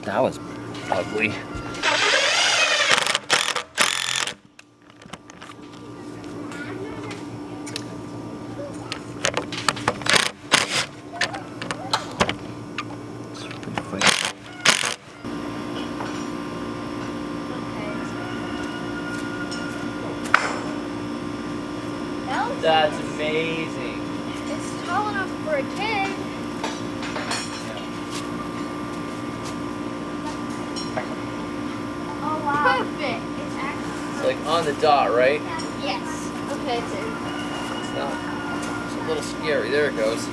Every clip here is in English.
That was ugly. That's amazing. It's tall enough for a kid. Oh wow. Perfect. It's actually It's like on the dot, right? yes. Okay, it's in. It's not. It's a little scary. There it goes.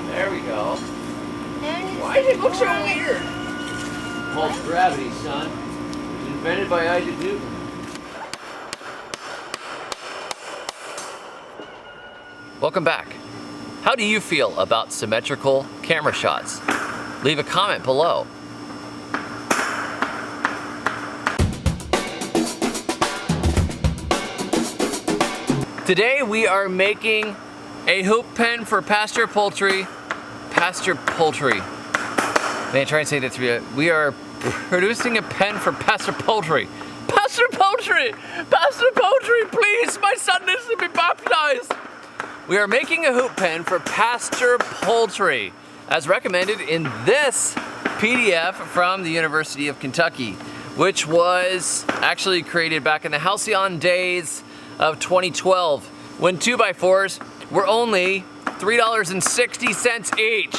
There we go. Why does it look so weird? Called gravity, son. It was invented by Isaac Newton. Welcome back. How do you feel about symmetrical camera shots? Leave a comment below. Today we are making a hoop pen for pasture poultry. Pasture poultry. Man, try and say that 3. We are producing a pen for pasture poultry. Pasture poultry! Pasture poultry, please! My son needs to be baptized! We are making a hoop pen for pasture poultry, as recommended in this PDF from the University of Kentucky, which was actually created back in the halcyon days of 2012, when 2x4s were only $3.60 each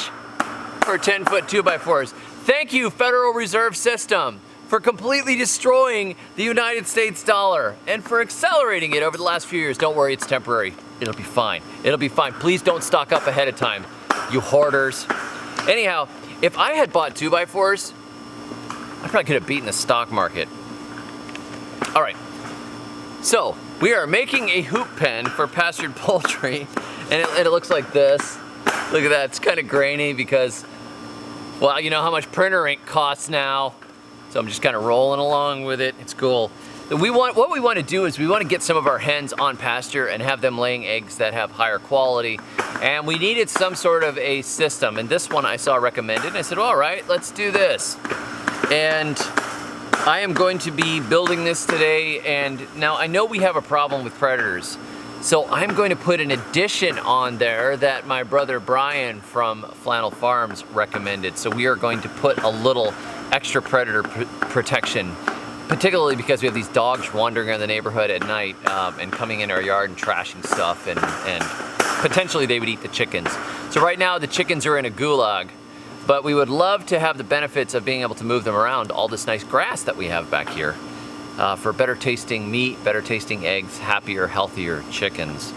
for 10-foot 2x4s. Thank you, Federal Reserve System, for completely destroying the United States dollar and for accelerating it over the last few years. Don't worry, it's temporary. It'll be fine. It'll be fine. Please don't stock up ahead of time, you hoarders. Anyhow, if I had bought 2x4s, I probably could have beaten the stock market. All right, so we are making a hoop pen for pastured poultry, and it looks like this. Look at that, it's kind of grainy because, well, you know how much printer ink costs now. So I'm just kind of rolling along with it. It's cool. What we want to do is we want to get some of our hens on pasture and have them laying eggs that have higher quality. And we needed some sort of a system. And this one I saw recommended. And I said, all right, let's do this. And I am going to be building this today. And now I know we have a problem with predators. So I'm going to put an addition on there that my brother Brian from Flannel Farms recommended. So we are going to put a little extra predator protection, particularly because we have these dogs wandering around the neighborhood at night and coming in our yard and trashing stuff, and potentially they would eat the chickens. So right now the chickens are in a gulag, but we would love to have the benefits of being able to move them around all this nice grass that we have back here for better tasting meat, better tasting eggs, happier, healthier chickens.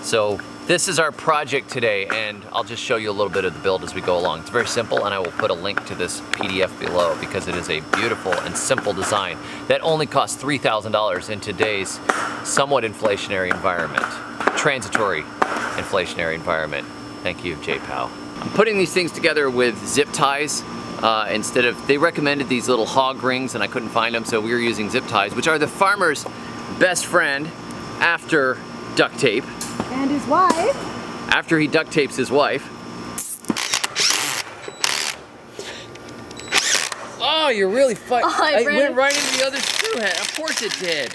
So this is our project today, and I'll just show you a little bit of the build as we go along. It's very simple, and I will put a link to this PDF below because it is a beautiful and simple design that only costs $3,000 in today's somewhat inflationary environment. Transitory inflationary environment. Thank you, JPOW. I'm putting these things together with zip ties instead of, they recommended these little hog rings and I couldn't find them, so we were using zip ties, which are the farmer's best friend after duct tape. And his wife. After he duct tapes his wife. Oh, you're really fighting. Oh, it went right into the other screw head. Of course it did.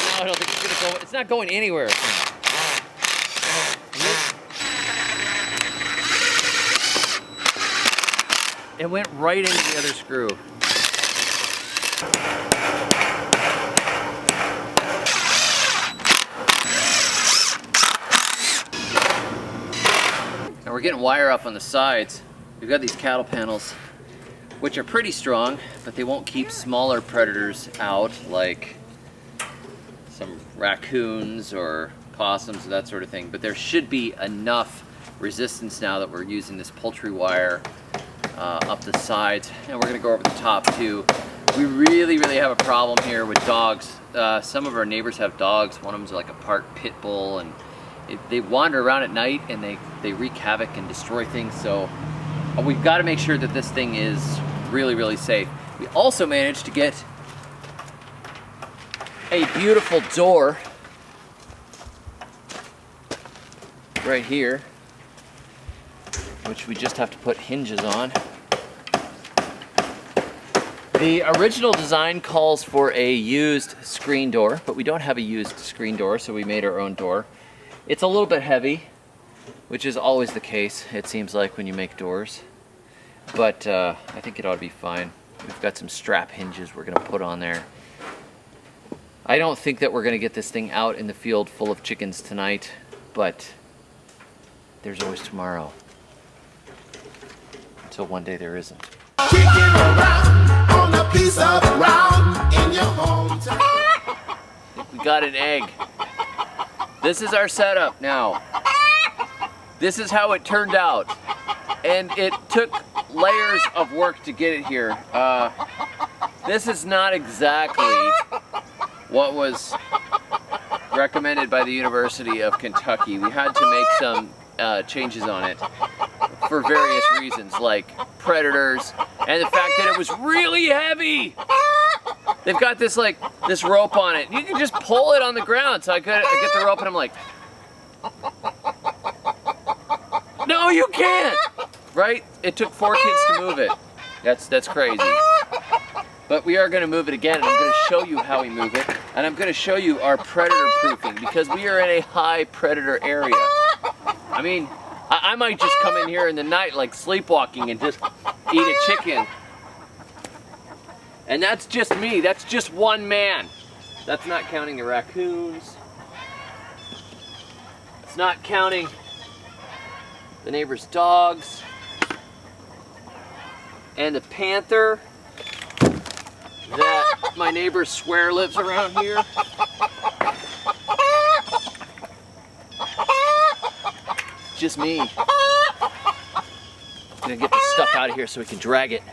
No, I don't think it's gonna go. It's not going anywhere. It went right into the other screw. And we're getting wire up on the sides. We've got these cattle panels, which are pretty strong, but they won't keep smaller predators out, like some raccoons or possums or that sort of thing. But there should be enough resistance now that we're using this poultry wire up the sides, and we're gonna go over the top too. We really have a problem here with dogs. Some of our neighbors have dogs. One of them's like a part pit bull, and they wander around at night and they wreak havoc and destroy things. So we've got to make sure that this thing is really, really safe. We also managed to get a beautiful door right here, which we just have to put hinges on. The original design calls for a used screen door, but we don't have a used screen door, so we made our own door. It's a little bit heavy, which is always the case, it seems like, when you make doors. But I think it ought to be fine. We've got some strap hinges we're going to put on there. I don't think that we're going to get this thing out in the field full of chickens tonight, but there's always tomorrow. Until one day there isn't. Kicking around on a piece of ground in your hometown. We got an egg. This is our setup now. This is how it turned out. And it took layers of work to get it here. This is not exactly what was recommended by the University of Kentucky. We had to make some changes on it for various reasons, like predators and the fact that it was really heavy. They've got this this rope on it. You can just pull it on the ground. So I get the rope and I'm like, no, you can't. Right? It took 4 kids to move it. That's crazy. But we are going to move it again, and I'm going to show you how we move it. And I'm going to show you our predator proofing, because we are in a high predator area. I mean, I might just come in here in the night like sleepwalking and just eat a chicken. And that's just me. That's just one man. That's not counting the raccoons. It's not counting the neighbor's dogs. And the panther that my neighbors swear lives around here. Just me. Gonna get this stuff out of here so we can drag it.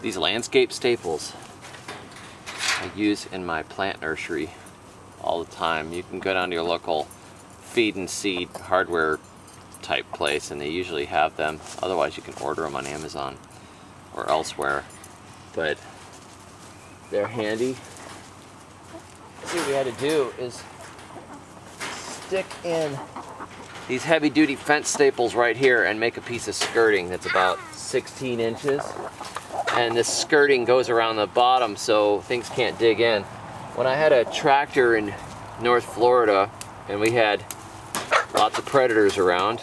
These landscape staples I use in my plant nursery all the time. You can go down to your local feed and seed hardware type place and they usually have them. Otherwise you can order them on Amazon or elsewhere. But they're handy. See, what we had to do is stick in these heavy duty fence staples right here and make a piece of skirting that's about 16 inches. And this skirting goes around the bottom so things can't dig in. When I had a tractor in North Florida and we had lots of predators around,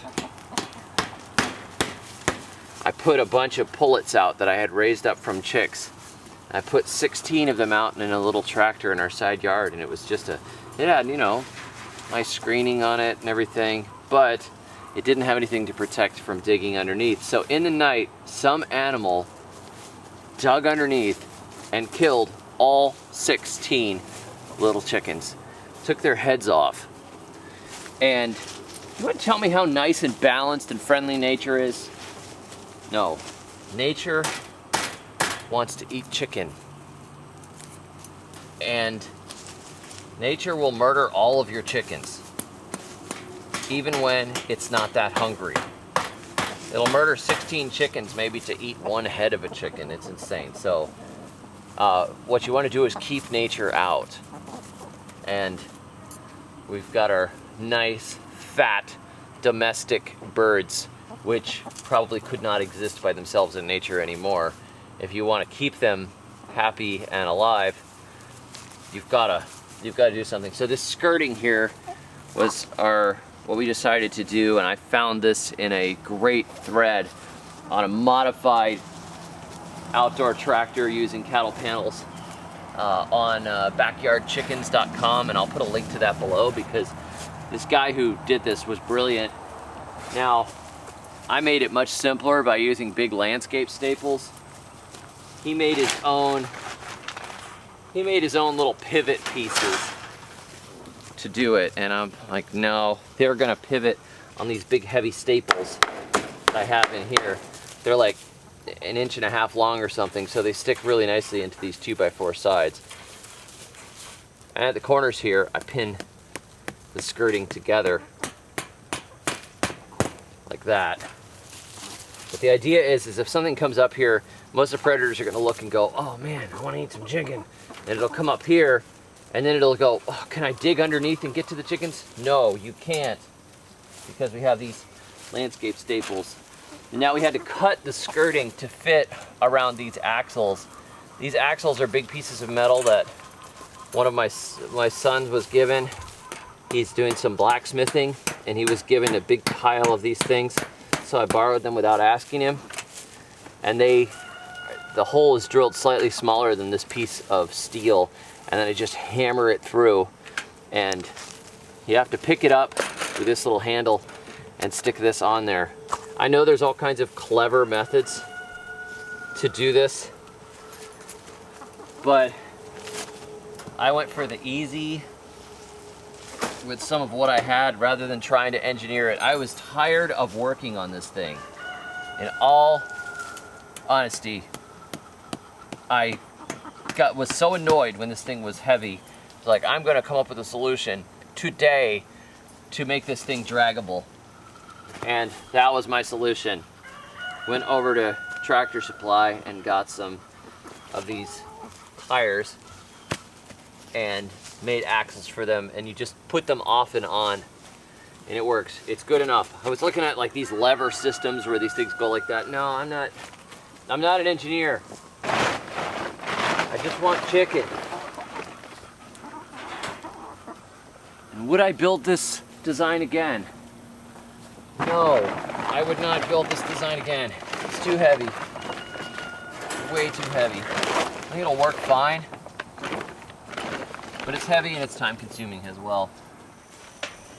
I put a bunch of pullets out that I had raised up from chicks. I put 16 of them out in a little tractor in our side yard, and it was just it had, you know, nice screening on it and everything, but it didn't have anything to protect from digging underneath. So in the night, some animal dug underneath and killed all 16 little chickens. Took their heads off. And you want to tell me how nice and balanced and friendly nature is? No. Nature wants to eat chicken. And nature will murder all of your chickens, even when it's not that hungry. It'll murder 16 chickens maybe to eat one head of a chicken. It's insane. So what you want to do is keep nature out. And we've got our nice, fat, domestic birds, which probably could not exist by themselves in nature anymore. If you want to keep them happy and alive, you've got to do something. So this skirting here was what we decided to do, and I found this in a great thread on a modified outdoor tractor using cattle panels on backyardchickens.com, and I'll put a link to that below because this guy who did this was brilliant. Now, I made it much simpler by using big landscape staples. He made his own little pivot pieces to do it, and I'm like, no, they're gonna pivot on these big heavy staples I have in here. They're like 1.5 inches long or something, so they stick really nicely into these 2x4 sides. And at the corners here, I pin the skirting together like that. But the idea is if something comes up here, most of the predators are gonna look and go, oh man, I wanna eat some chicken. And it'll come up here, and then it'll go, oh, can I dig underneath and get to the chickens? No, you can't, because we have these landscape staples. And now we had to cut the skirting to fit around these axles. These axles are big pieces of metal that one of my sons was given. He's doing some blacksmithing, and he was given a big pile of these things. So I borrowed them without asking him. And the hole is drilled slightly smaller than this piece of steel, and then I just hammer it through. And you have to pick it up with this little handle and stick this on there. I know there's all kinds of clever methods to do this, but I went for the easy with some of what I had rather than trying to engineer it. I was tired of working on this thing. In all honesty, I was so annoyed when this thing was heavy. It's like, I'm gonna come up with a solution today to make this thing draggable. And that was my solution. Went over to Tractor Supply and got some of these tires and made axles for them, and you just put them off and on and it works. It's good enough. I was looking at like these lever systems where these things go like that. No, I'm not an engineer. I just want chicken. And would I build this design again? No, I would not build this design again. It's too heavy. Way too heavy. I think it'll work fine, but it's heavy and it's time consuming as well.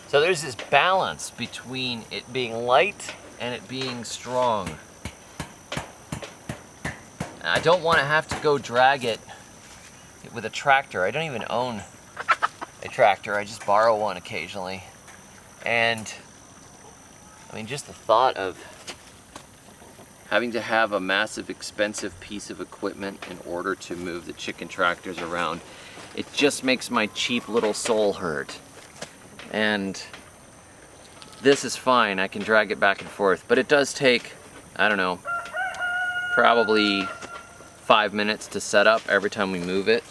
So there's this balance between it being light and it being strong. And I don't want to have to go drag it with a tractor. I don't even own a tractor. I just borrow one occasionally. And I mean, just the thought of having to have a massive, expensive piece of equipment in order to move the chicken tractors around, it just makes my cheap little soul hurt. And this is fine, I can drag it back and forth, but it does take, I don't know, probably 5 minutes to set up every time we move it,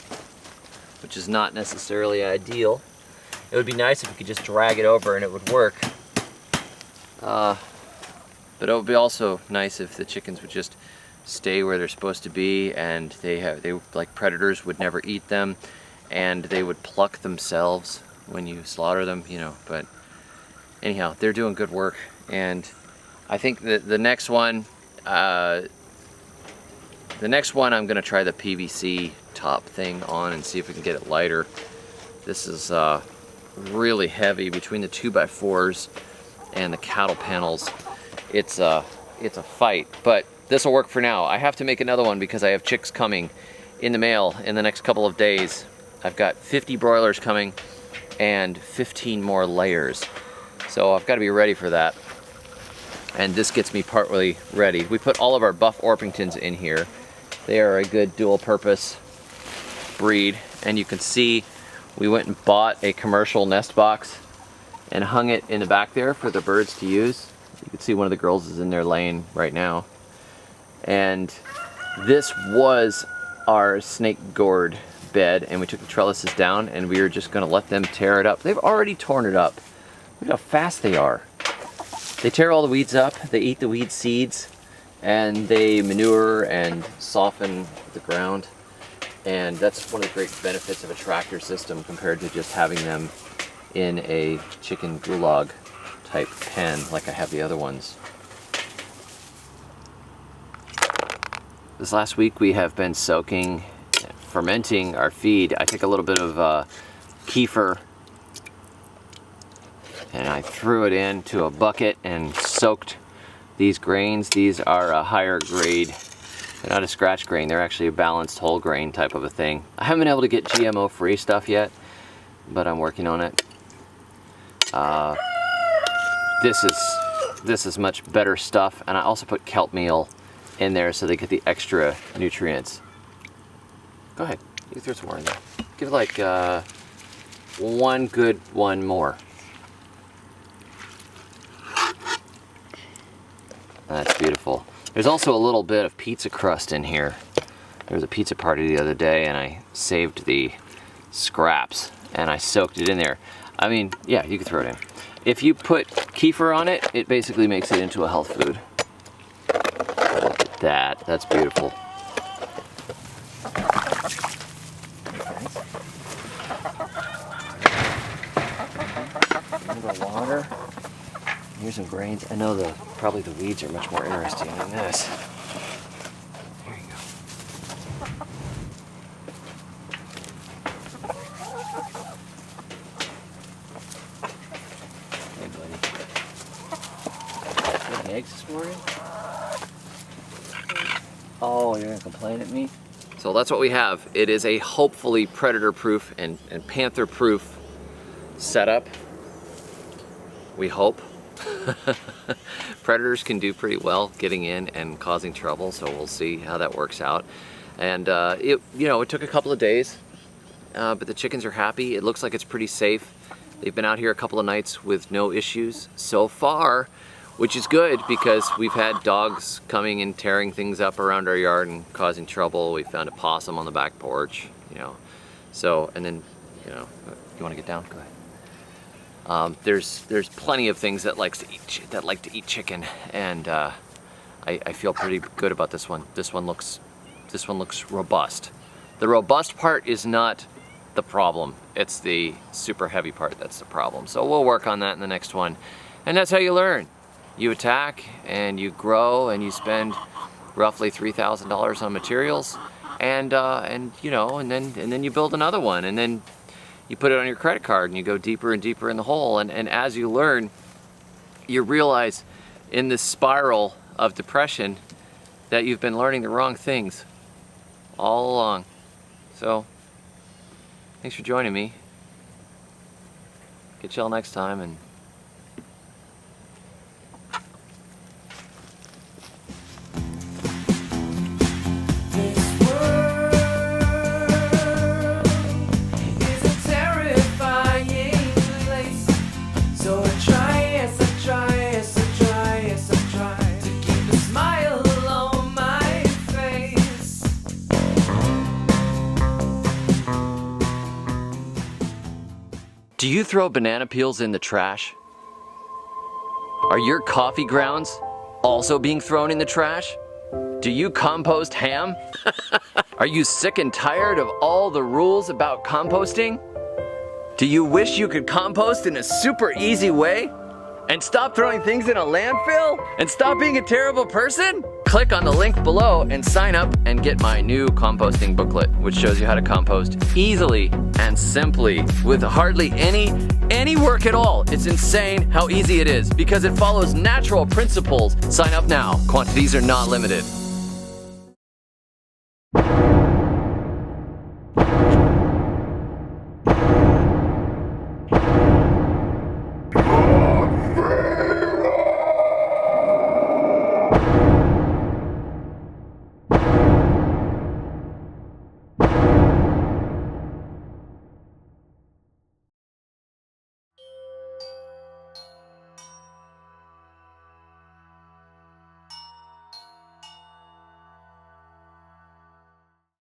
which is not necessarily ideal. It would be nice if we could just drag it over and it would work. But it would be also nice if the chickens would just stay where they're supposed to be, and they like predators would never eat them, and they would pluck themselves when you slaughter them, you know. But anyhow, they're doing good work, and I think that the next one I'm gonna try the PVC top thing on and see if we can get it lighter. This is really heavy between the 2x4s and the cattle panels. It's a fight, but this will work for now. I have to make another one because I have chicks coming in the mail in the next couple of days. I've got 50 broilers coming and 15 more layers, so I've got to be ready for that. And this gets me partly ready. We put all of our Buff Orpingtons in here. They are a good dual purpose breed, and you can see we went and bought a commercial nest box and hung it in the back there for the birds to use. You can see one of the girls is in there laying right now. And this was our snake gourd bed, and we took the trellises down and we were just gonna let them tear it up. They've already torn it up. Look how fast they are. They tear all the weeds up, they eat the weed seeds, and they manure and soften the ground. And that's one of the great benefits of a tractor system compared to just having them in a chicken gulag type pen like I have the other ones. This last week we have been fermenting our feed. I took a little bit of kefir and I threw it into a bucket and soaked these grains. These are a higher grade. They're not a scratch grain, they're actually a balanced whole grain type of a thing. I haven't been able to get GMO free stuff yet, but I'm working on it. This is much better stuff, and I also put kelp meal in there so they get the extra nutrients. Go ahead, you can throw some more in there. Give it like one good one more. That's beautiful. There's also a little bit of pizza crust in here. There was a pizza party the other day and I saved the scraps and I soaked it in there. I mean, yeah, you can throw it in. If you put kefir on it, it basically makes it into a health food. Look at that, that's beautiful. A little water. Here's some grains. I know probably the weeds are much more interesting than this. Here you go. Hey, buddy. You have eggs this morning? Oh, you're gonna complain at me? So that's what we have. It is a hopefully predator-proof and panther-proof setup. We hope. Predators can do pretty well getting in and causing trouble, so we'll see how that works out. And it took a couple of days, but the chickens are happy. It looks like it's pretty safe. They've been out here a couple of nights with no issues so far, which is good because we've had dogs coming and tearing things up around our yard and causing trouble. We found a possum on the back porch, So, and then, you want to get down? Go ahead. There's plenty of things that like to eat chicken, and I feel pretty good about this one. This one looks robust. The robust part is not the problem. It's the super heavy part that's the problem. So we'll work on that in the next one, and that's how you learn. You attack and you grow and you spend roughly $3,000 on materials, and then you build another one, and then you put it on your credit card and you go deeper and deeper in the hole, and as you learn, you realize in this spiral of depression that you've been learning the wrong things all along. So, thanks for joining me. Get y'all next time, and do you throw banana peels in the trash? Are your coffee grounds also being thrown in the trash? Do you compost ham? Are you sick and tired of all the rules about composting? Do you wish you could compost in a super easy way? And stop throwing things in a landfill? And stop being a terrible person? Click on the link below and sign up and get my new composting booklet, which shows you how to compost easily and simply with hardly any work at all. It's insane how easy it is because it follows natural principles. Sign up now. Quantities are not limited.